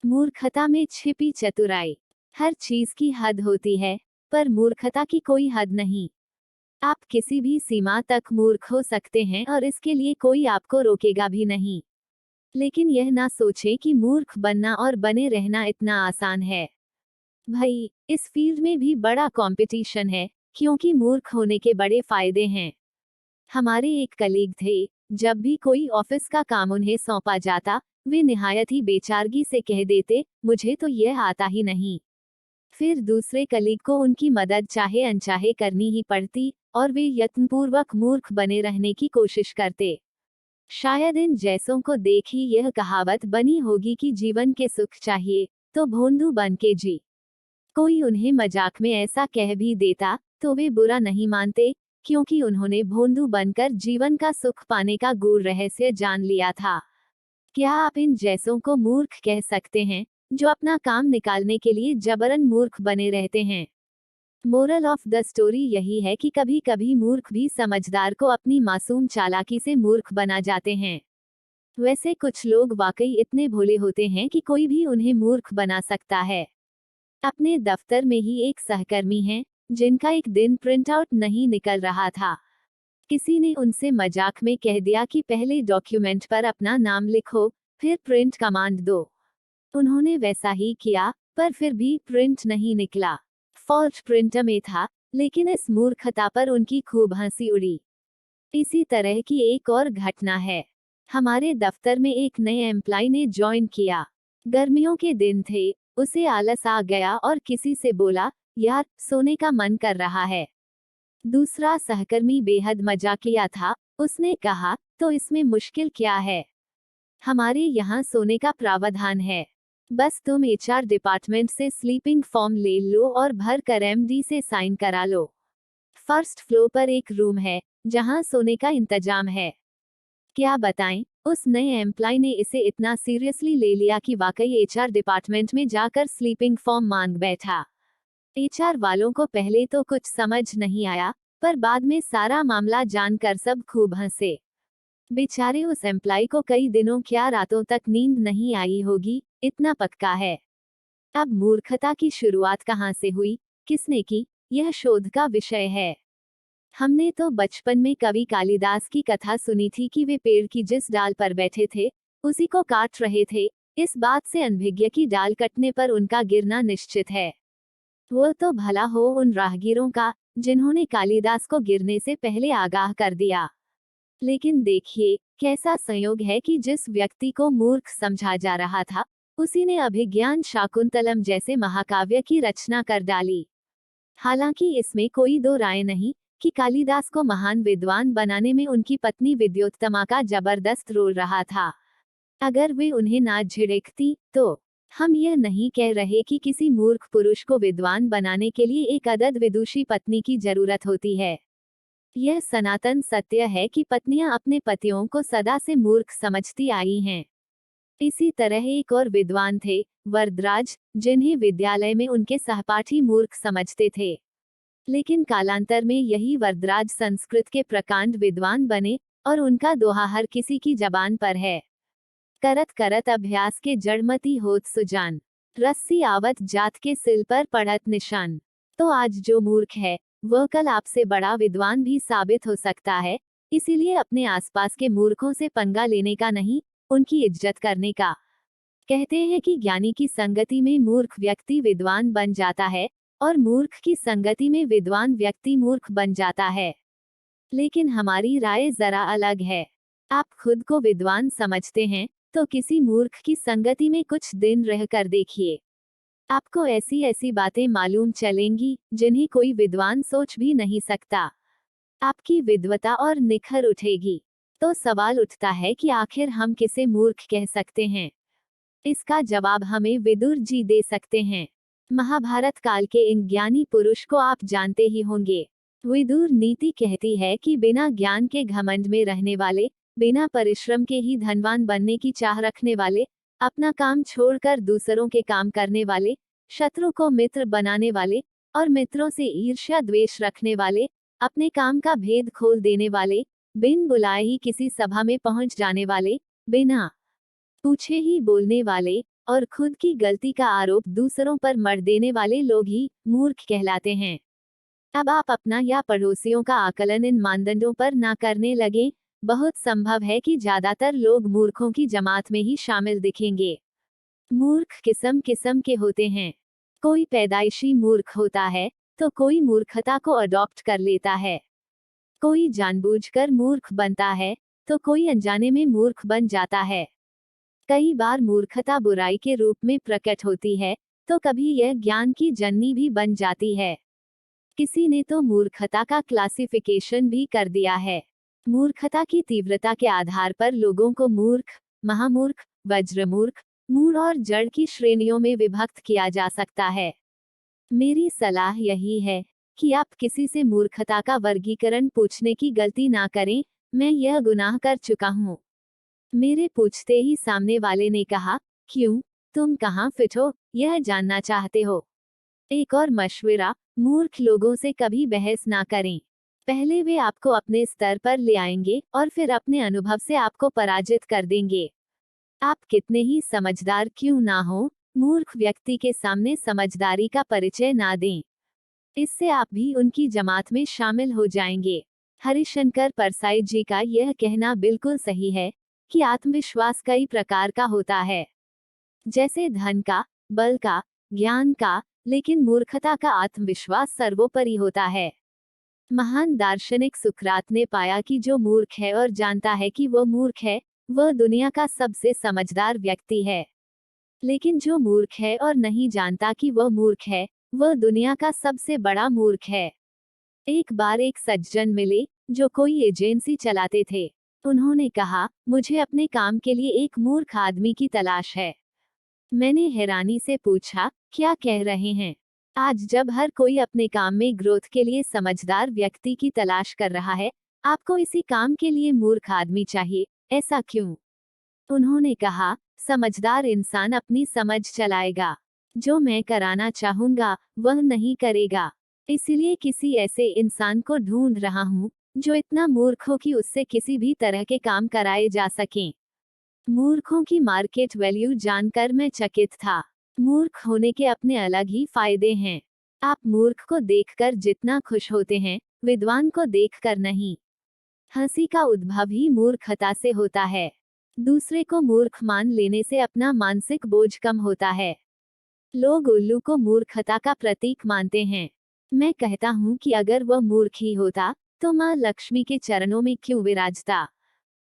मूर्खता में छिपी चतुराई। हर चीज की हद होती है, पर मूर्खता की कोई हद नहीं। आप किसी भी सीमा तक मूर्ख हो सकते हैं और इसके लिए कोई आपको रोकेगा भी नहीं। लेकिन यह ना सोचें कि मूर्ख बनना और बने रहना इतना आसान है। भाई, इस फील्ड में भी बड़ा कंपटीशन है, क्योंकि मूर्ख होने के बड़े फायदे हैं। हमारे एक कलीग थे, जब भी कोई ऑफिस का काम उन्हें सौंपा जाता, वे निहायत ही बेचारगी से कह देते, मुझे तो यह आता ही नहीं। फिर दूसरे कलीग को उनकी मदद चाहे अनचाहे करनी ही पड़ती, और वे यत्नपूर्वक मूर्ख बने रहने की कोशिश करते। शायद इन जैसों को देख ही यह कहावत बनी होगी कि जीवन के सुख चाहिए तो भोंदू बन के जी। कोई उन्हें मजाक में ऐसा कह भी देता, तो वे बुरा नहीं मानते, क्योंकि उन्होंने भोंदू बनकर जीवन का सुख पाने का गूढ़ रहस्य जान लिया था। क्या आप इन जैसों को मूर्ख कह सकते हैं, जो अपना काम निकालने के लिए जबरन मूर्ख बने रहते हैं? मोरल ऑफ द स्टोरी यही है कि कभी कभी मूर्ख भी समझदार को अपनी मासूम चालाकी से मूर्ख बना जाते हैं। वैसे कुछ लोग वाकई इतने भोले होते हैं कि कोई भी उन्हें मूर्ख बना सकता है। अपने दफ्तर में ही एक सहकर्मी हैं, जिनका एक दिन प्रिंट आउट नहीं निकल रहा था। किसी ने उनसे मजाक में कह दिया कि पहले डॉक्यूमेंट पर अपना नाम लिखो, फिर प्रिंट कमांड दो। उन्होंने वैसा ही किया, पर फिर भी प्रिंट नहीं निकला। फॉल्ट प्रिंटर में था, लेकिन इस मूर्खता पर उनकी खूब हंसी उड़ी। इसी तरह की एक और घटना है। हमारे दफ्तर में एक नए एम्प्लॉय ने ज्वाइन किया। गर्मियों के दिन थे, उसे आलस आ गया और किसी से बोला, यार सोने का मन कर रहा है। दूसरा सहकर्मी बेहद मजाकिया था, उसने कहा, तो इसमें मुश्किल क्या है? हमारे यहाँ सोने का प्रावधान है। बस तुम एचआर डिपार्टमेंट से स्लीपिंग फॉर्म ले लो और भर कर एमडी से साइन करा लो। फर्स्ट फ्लोर पर एक रूम है, जहाँ सोने का इंतजाम है। क्या बताएं, उस नए एम्प्लॉय ने इसे इतना सीरियसली ले लिया कि वाकई एचआर डिपार्टमेंट में जाकर स्लीपिंग फॉर्म मांग बैठा। एचआर वालों को पहले तो कुछ समझ नहीं आया, पर बाद में सारा मामला जानकर सब खूब हंसे। बेचारे उस एम्प्लॉय को कई दिनों क्या रातों तक नींद नहीं आई होगी, इतना पक्का है। अब मूर्खता की शुरुआत कहाँ से हुई, किसने की, यह शोध का विषय है। हमने तो बचपन में कवि कालिदास की कथा सुनी थी कि वे पेड़ की जिस डाल पर बैठे थे, उसी को काट रहे थे। इस बात से अनभिज्ञ की डाल कटने पर उनका गिरना निश्चित है। वो तो भला हो उन राहगीरों का, जिन्होंने कालिदास को गिरने से पहले आगाह कर दिया। लेकिन देखिए, कैसा संयोग है कि जिस व्यक्ति को मूर्ख समझा जा रहा था, उसी ने अभिज्ञान शाकुंतलम जैसे महाकाव्य की रचना कर डाली। हालांकि इसमें कोई दो राय नहीं कि कालिदास को महान विद्वान बनाने में उनकी पत्नी विद्योत्तमा का जबरदस्त रोल रहा था। अगर वे उन्हें ना झिड़कती, तो हम यह नहीं कह रहे कि किसी मूर्ख पुरुष को विद्वान बनाने के लिए एक अदद विदुषी पत्नी की जरूरत होती है। यह सनातन सत्य है कि पत्नियां अपने पतियों को सदा से मूर्ख समझती आई हैं। इसी तरह एक और विद्वान थे, वरदराज, जिन्हें विद्यालय में उनके सहपाठी मूर्ख समझते थे। लेकिन कालांतर में यही वरदराज संस्कृत के प्रकांड विद्वान बने, और उनका दोहा हर किसी की जबान पर है। करत करत अभ्यास के जड़मती होत सुजान, रस्सी आवत जात के सिल पर पड़त निशान। तो आज जो मूर्ख है, वह कल आपसे बड़ा विद्वान भी साबित हो सकता है। इसीलिए अपने आसपास के मूर्खों से पंगा लेने का नहीं, उनकी इज्जत करने का। कहते हैं कि ज्ञानी की संगति में मूर्ख व्यक्ति विद्वान बन जाता है, और मूर्ख की संगति में विद्वान व्यक्ति मूर्ख बन जाता है। लेकिन हमारी राय जरा अलग है। आप खुद को विद्वान समझते हैं, तो किसी मूर्ख की संगति में कुछ दिन रह कर देखिए। आपको ऐसी ऐसी बातें मालूम चलेंगी, जिन्हें कोई विद्वान सोच भी नहीं सकता। आपकी विद्वता और निखर उठेगी। तो सवाल उठता है कि आखिर हम किसे मूर्ख कह सकते हैं? इसका जवाब हमें विदुर जी दे सकते हैं। महाभारत काल के इन ज्ञानी पुरुष को आप जानते ही होंगे। विदुर नीति कहती है कि बिना ज्ञान के घमंड में रहने वाले, बिना परिश्रम के ही धनवान बनने की चाह रखने वाले, अपना काम छोड़कर दूसरों के काम करने वाले, शत्रु को मित्र बनाने वाले, और मित्रों से ईर्ष्या द्वेष रखने वाले, अपने काम का भेद खोल देने वाले, बिन बुलाए ही किसी सभा में पहुंच जाने वाले, बिना पूछे ही बोलने वाले, और खुद की गलती का आरोप दूसरों पर मढ़ देने वाले लोग ही मूर्ख कहलाते हैं। अब आप अपना या पड़ोसियों का आकलन इन मानदंडों पर ना करने लगे। बहुत संभव है कि ज्यादातर लोग मूर्खों की जमात में ही शामिल दिखेंगे। मूर्ख किस्म किस्म के होते हैं। कोई पैदाइशी मूर्ख होता है, तो कोई मूर्खता को अडॉप्ट कर लेता है। कोई जानबूझकर मूर्ख बनता है, तो कोई अनजाने में मूर्ख बन जाता है। कई बार मूर्खता बुराई के रूप में प्रकट होती है, तो कभी यह ज्ञान की जननी भी बन जाती है। किसी ने तो मूर्खता का क्लासिफिकेशन भी कर दिया है। मूर्खता की तीव्रता के आधार पर लोगों को मूर्ख, महामूर्ख, वज्रमूर्ख, मूढ़ और जड़ की श्रेणियों में विभक्त किया जा सकता है। मेरी सलाह यही है कि आप किसी से मूर्खता का वर्गीकरण पूछने की गलती ना करें। मैं यह गुनाह कर चुका हूँ। मेरे पूछते ही सामने वाले ने कहा, क्यों, तुम कहाँ फिट हो, यह जानना चाहते हो? एक और मशवरा, मूर्ख लोगों से कभी बहस ना करें। पहले वे आपको अपने स्तर पर ले आएंगे और फिर अपने अनुभव से आपको पराजित कर देंगे। आप कितने ही समझदार क्यों ना हो, मूर्ख व्यक्ति के सामने समझदारी का परिचय ना दें। इससे आप भी उनकी जमात में शामिल हो जाएंगे। हरिशंकर परसाई जी का यह कहना बिल्कुल सही है कि आत्मविश्वास कई प्रकार का होता है, जैसे धन का, बल का, ज्ञान का, लेकिन मूर्खता का आत्मविश्वास सर्वोपरि होता है। महान दार्शनिक सुकरात ने पाया कि जो मूर्ख है और जानता है कि वह मूर्ख है, वह दुनिया का सबसे समझदार व्यक्ति है। लेकिन जो मूर्ख है और नहीं जानता कि वह मूर्ख है, वह दुनिया का सबसे बड़ा मूर्ख है। एक बार एक सज्जन मिले जो कोई एजेंसी चलाते थे। उन्होंने कहा, मुझे अपने काम के लिए एक मूर्ख आदमी की तलाश है। मैंने हैरानी से पूछा, क्या कह रहे हैं? आज जब हर कोई अपने काम में ग्रोथ के लिए समझदार व्यक्ति की तलाश कर रहा है, आपको इसी काम के लिए मूर्ख आदमी चाहिए, ऐसा क्यों? उन्होंने कहा, समझदार इंसान अपनी समझ चलाएगा। जो मैं कराना चाहूंगा, वह नहीं करेगा। इसलिए किसी ऐसे इंसान को ढूंढ रहा हूँ, जो इतना मूर्ख हो कि उससे किसी भी तरह के काम कराए जा सकें। मूर्खों की मार्केट वैल्यू जानकर मैं चकित था। मूर्ख होने के अपने अलग ही फायदे हैं। आप मूर्ख को देखकर जितना खुश होते हैं, विद्वान को देखकर नहीं। हंसी का उद्भव ही मूर्खता से होता है। दूसरे को मूर्ख मान लेने से अपना मानसिक बोझ कम होता है। लोग उल्लू को मूर्खता का प्रतीक मानते हैं। मैं कहता हूँ कि अगर वह मूर्ख ही होता, तो माँ लक्ष्मी के चरणों में क्यों विराजता?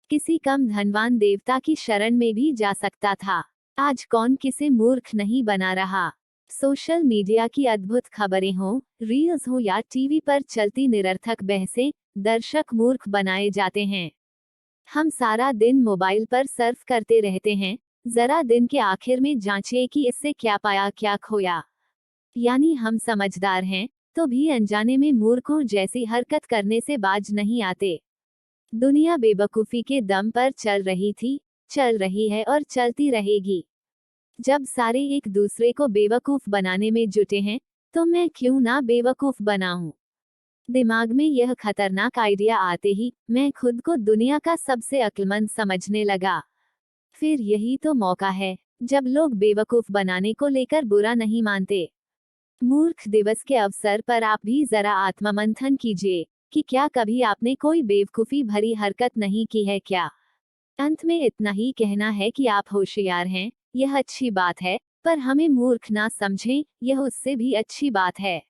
किसी कम धनवान देवता की शरण में भी जा सकता था। आज कौन किसे मूर्ख नहीं बना रहा। सोशल मीडिया की अद्भुत खबरें हो, रील्स हो या टीवी पर चलती निरर्थक बहसें, दर्शक मूर्ख बनाए जाते हैं। हम सारा दिन मोबाइल पर सर्फ करते रहते हैं, जरा दिन के आखिर में जांचिए कि इससे क्या पाया क्या खोया। यानी हम समझदार हैं, तो भी अनजाने में मूर्खों जैसी हरकत करने से बाज नहीं आते। दुनिया बेवकूफी के दम पर चल रही थी, चल रही है और चलती रहेगी। जब सारे एक दूसरे को बेवकूफ बनाने में जुटे हैं, तो मैं क्यों ना बेवकूफ बनाऊं? दिमाग में यह खतरनाक आइडिया आते ही मैं खुद को दुनिया का सबसे अक्लमंद समझने लगा। फिर यही तो मौका है जब लोग बेवकूफ बनाने को लेकर बुरा नहीं मानते। मूर्ख दिवस के अवसर पर आप भी जरा आत्ममंथन कीजिए कि क्या कभी आपने कोई बेवकूफी भरी हरकत नहीं की है क्या? अंत में इतना ही कहना है कि आप होशियार हैं, यह अच्छी बात है, पर हमें मूर्ख ना समझें, यह उससे भी अच्छी बात है।